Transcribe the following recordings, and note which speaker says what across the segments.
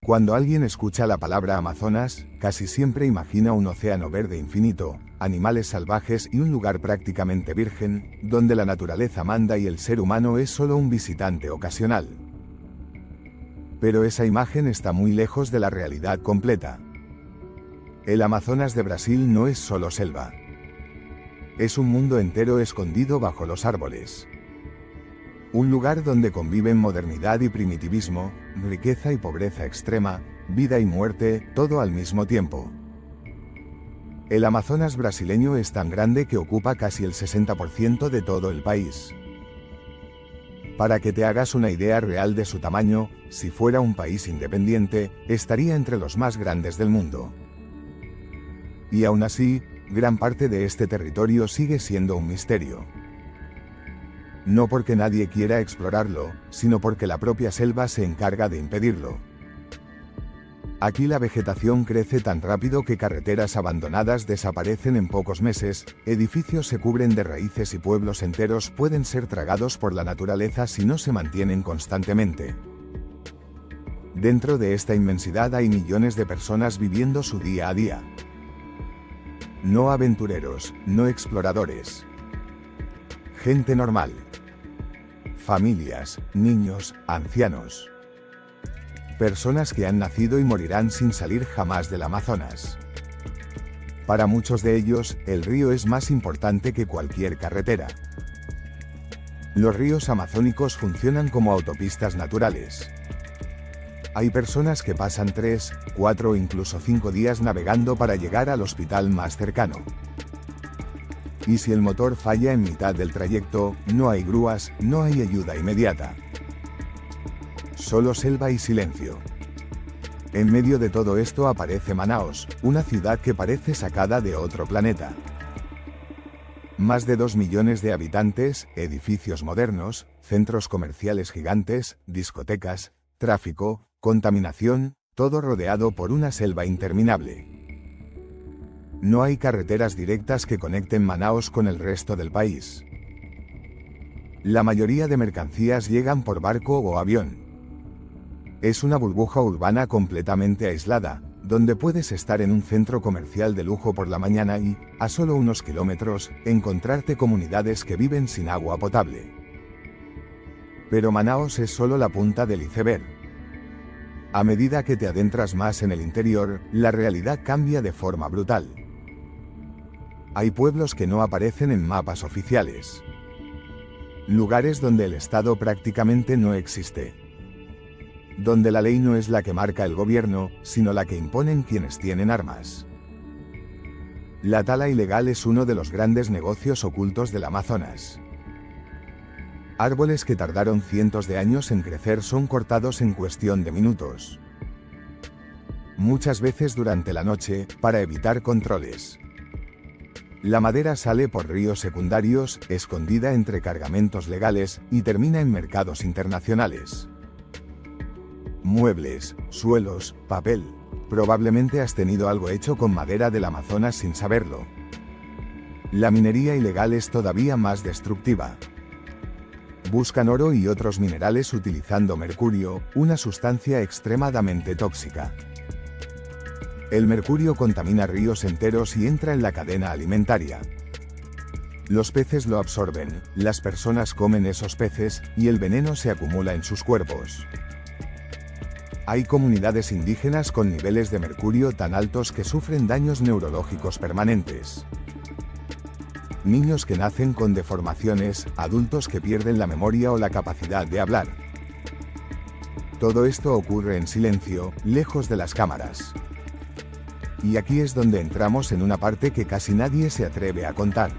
Speaker 1: Cuando alguien escucha la palabra Amazonas, casi siempre imagina un océano verde infinito, animales salvajes y un lugar prácticamente virgen, donde la naturaleza manda y el ser humano es solo un visitante ocasional. Pero esa imagen está muy lejos de la realidad completa. El Amazonas de Brasil no es solo selva. Es un mundo entero escondido bajo los árboles. Un lugar donde conviven modernidad y primitivismo, riqueza y pobreza extrema, vida y muerte, todo al mismo tiempo. El Amazonas brasileño es tan grande que ocupa casi el 60% de todo el país. Para que te hagas una idea real de su tamaño, si fuera un país independiente, estaría entre los más grandes del mundo. Y aún así, gran parte de este territorio sigue siendo un misterio. No porque nadie quiera explorarlo, sino porque la propia selva se encarga de impedirlo. Aquí la vegetación crece tan rápido que carreteras abandonadas desaparecen en pocos meses, edificios se cubren de raíces y pueblos enteros pueden ser tragados por la naturaleza si no se mantienen constantemente. Dentro de esta inmensidad hay millones de personas viviendo su día a día. No aventureros, no exploradores. Gente normal. Familias, niños, ancianos. Personas que han nacido y morirán sin salir jamás del Amazonas. Para muchos de ellos, el río es más importante que cualquier carretera. Los ríos amazónicos funcionan como autopistas naturales. Hay personas que pasan 3, 4 o incluso 5 días navegando para llegar al hospital más cercano. Y si el motor falla en mitad del trayecto, no hay grúas, no hay ayuda inmediata. Solo selva y silencio. En medio de todo esto aparece Manaos, una ciudad que parece sacada de otro planeta. Más de 2 millones de habitantes, edificios modernos, centros comerciales gigantes, discotecas, tráfico, contaminación, todo rodeado por una selva interminable. No hay carreteras directas que conecten Manaos con el resto del país. La mayoría de mercancías llegan por barco o avión. Es una burbuja urbana completamente aislada, donde puedes estar en un centro comercial de lujo por la mañana y, a solo unos kilómetros, encontrarte comunidades que viven sin agua potable. Pero Manaos es solo la punta del iceberg. A medida que te adentras más en el interior, la realidad cambia de forma brutal. Hay pueblos que no aparecen en mapas oficiales. Lugares donde el Estado prácticamente no existe. Donde la ley no es la que marca el gobierno, sino la que imponen quienes tienen armas. La tala ilegal es uno de los grandes negocios ocultos del Amazonas. Árboles que tardaron cientos de años en crecer son cortados en cuestión de minutos. Muchas veces durante la noche, para evitar controles. La madera sale por ríos secundarios, escondida entre cargamentos legales, y termina en mercados internacionales. Muebles, suelos, papel. Probablemente has tenido algo hecho con madera del Amazonas sin saberlo. La minería ilegal es todavía más destructiva. Buscan oro y otros minerales utilizando mercurio, una sustancia extremadamente tóxica. El mercurio contamina ríos enteros y entra en la cadena alimentaria. Los peces lo absorben, las personas comen esos peces, y el veneno se acumula en sus cuerpos. Hay comunidades indígenas con niveles de mercurio tan altos que sufren daños neurológicos permanentes. Niños que nacen con deformaciones, adultos que pierden la memoria o la capacidad de hablar. Todo esto ocurre en silencio, lejos de las cámaras. Y aquí es donde entramos en una parte que casi nadie se atreve a contar.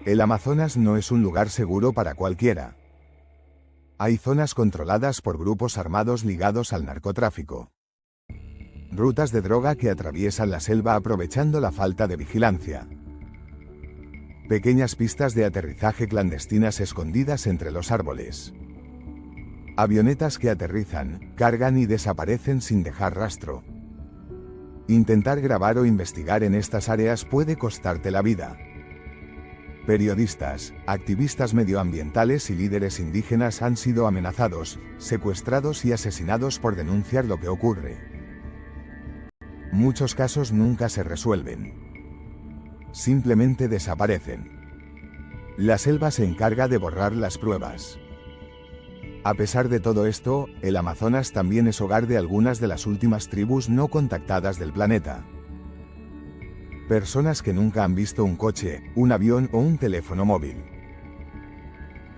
Speaker 1: El Amazonas no es un lugar seguro para cualquiera. Hay zonas controladas por grupos armados ligados al narcotráfico. Rutas de droga que atraviesan la selva aprovechando la falta de vigilancia. Pequeñas pistas de aterrizaje clandestinas escondidas entre los árboles. Avionetas que aterrizan, cargan y desaparecen sin dejar rastro. Intentar grabar o investigar en estas áreas puede costarte la vida. Periodistas, activistas medioambientales y líderes indígenas han sido amenazados, secuestrados y asesinados por denunciar lo que ocurre. Muchos casos nunca se resuelven. Simplemente desaparecen. La selva se encarga de borrar las pruebas. A pesar de todo esto, el Amazonas también es hogar de algunas de las últimas tribus no contactadas del planeta. Personas que nunca han visto un coche, un avión o un teléfono móvil.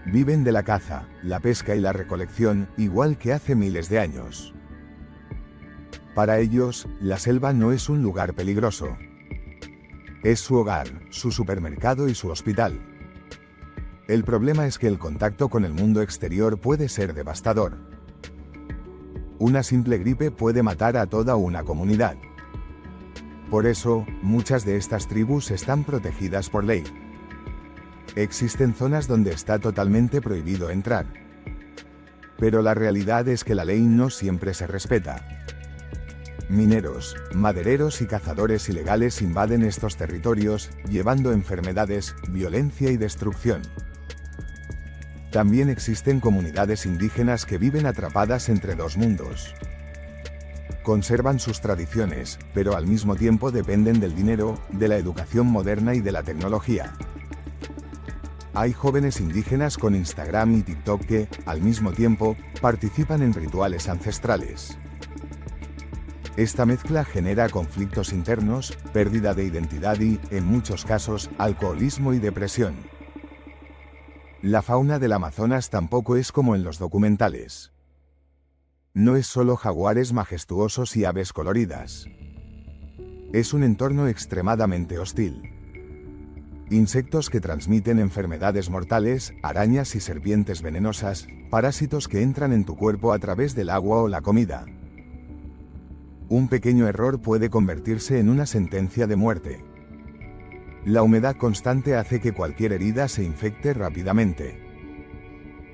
Speaker 1: Viven de la caza, la pesca y la recolección, igual que hace miles de años. Para ellos, la selva no es un lugar peligroso. Es su hogar, su supermercado y su hospital. El problema es que el contacto con el mundo exterior puede ser devastador. Una simple gripe puede matar a toda una comunidad. Por eso, muchas de estas tribus están protegidas por ley. Existen zonas donde está totalmente prohibido entrar. Pero la realidad es que la ley no siempre se respeta. Mineros, madereros y cazadores ilegales invaden estos territorios, llevando enfermedades, violencia y destrucción. También existen comunidades indígenas que viven atrapadas entre dos mundos. Conservan sus tradiciones, pero al mismo tiempo dependen del dinero, de la educación moderna y de la tecnología. Hay jóvenes indígenas con Instagram y TikTok que, al mismo tiempo, participan en rituales ancestrales. Esta mezcla genera conflictos internos, pérdida de identidad y, en muchos casos, alcoholismo y depresión. La fauna del Amazonas tampoco es como en los documentales. No es solo jaguares majestuosos y aves coloridas. Es un entorno extremadamente hostil. Insectos que transmiten enfermedades mortales, arañas y serpientes venenosas, parásitos que entran en tu cuerpo a través del agua o la comida. Un pequeño error puede convertirse en una sentencia de muerte. La humedad constante hace que cualquier herida se infecte rápidamente.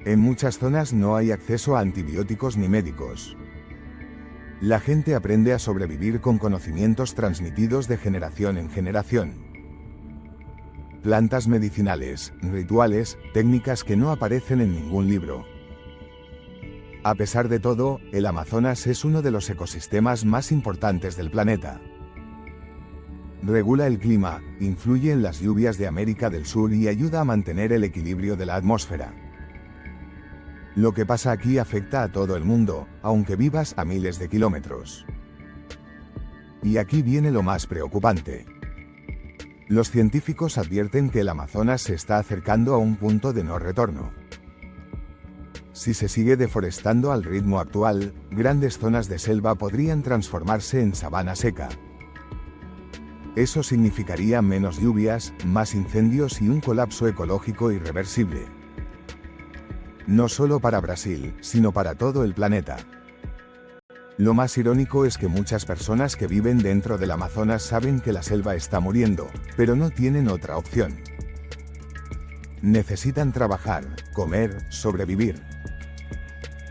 Speaker 1: En muchas zonas no hay acceso a antibióticos ni médicos. La gente aprende a sobrevivir con conocimientos transmitidos de generación en generación. Plantas medicinales, rituales, técnicas que no aparecen en ningún libro. A pesar de todo, el Amazonas es uno de los ecosistemas más importantes del planeta. Regula el clima, influye en las lluvias de América del Sur y ayuda a mantener el equilibrio de la atmósfera. Lo que pasa aquí afecta a todo el mundo, aunque vivas a miles de kilómetros. Y aquí viene lo más preocupante. Los científicos advierten que el Amazonas se está acercando a un punto de no retorno. Si se sigue deforestando al ritmo actual, grandes zonas de selva podrían transformarse en sabana seca. Eso significaría menos lluvias, más incendios y un colapso ecológico irreversible. No solo para Brasil, sino para todo el planeta. Lo más irónico es que muchas personas que viven dentro del Amazonas saben que la selva está muriendo, pero no tienen otra opción. Necesitan trabajar, comer, sobrevivir.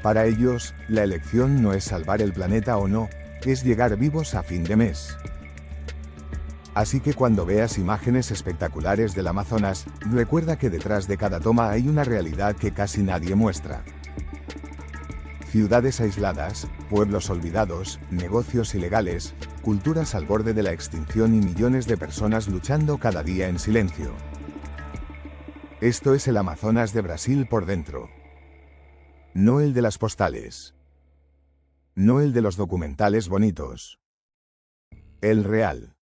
Speaker 1: Para ellos, la elección no es salvar el planeta o no, es llegar vivos a fin de mes. Así que cuando veas imágenes espectaculares del Amazonas, recuerda que detrás de cada toma hay una realidad que casi nadie muestra. Ciudades aisladas, pueblos olvidados, negocios ilegales, culturas al borde de la extinción y millones de personas luchando cada día en silencio. Esto es el Amazonas de Brasil por dentro. No el de las postales. No el de los documentales bonitos. El real.